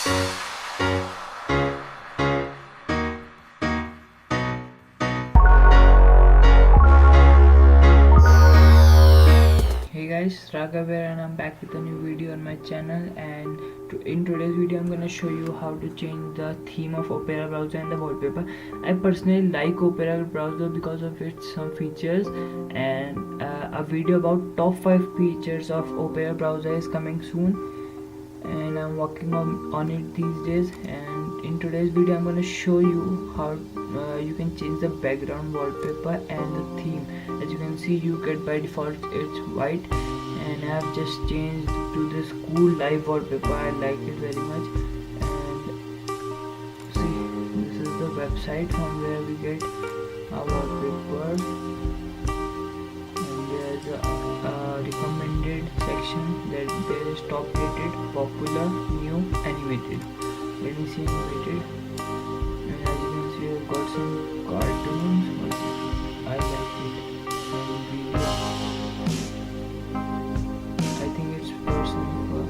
Hey guys, Raghav here and I'm back with a new video on my channel, and in today's video I'm gonna show you how to change the theme of Opera browser and the wallpaper. I personally like Opera browser because of its some features, and a video about top 5 features of Opera browser is coming soon, and I'm working on it these days. And in today's video I'm gonna show you how you can change the background wallpaper and the theme. As you can see, you get by default it's white, and I have just changed to this cool live wallpaper. I like it very much. And see, this is the website from where we get our wallpaper, and there is a recommended section that there is top rated, popular, new, animated. Let me see animated, and as you can see I've got some cartoons, but I like it. And video, I think it's personal for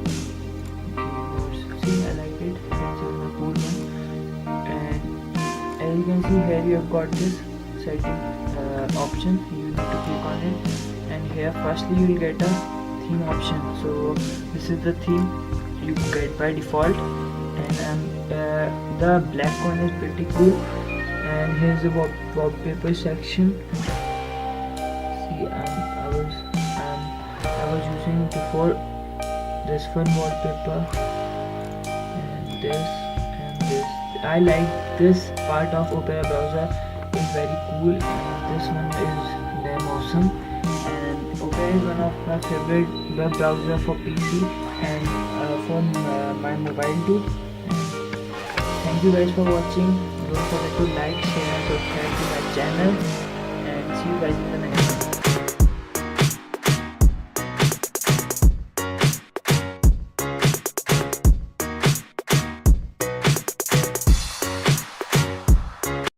gamers. See, I like it. It's a cool one. And as you can see here, you have got this setting option. You need to click on it, and here firstly you will get a theme option. So this is the theme you get by default, and the black one is pretty cool. And here's the wallpaper section. See, I was using before this one wallpaper, and this. I like this part of Opera browser. It's very cool, and this one is damn awesome. And Opera is one of my favorite web browser for PC and for my mobile too. Thank you guys for watching. Don't forget to like, share and subscribe to my channel, and see you guys in the next one.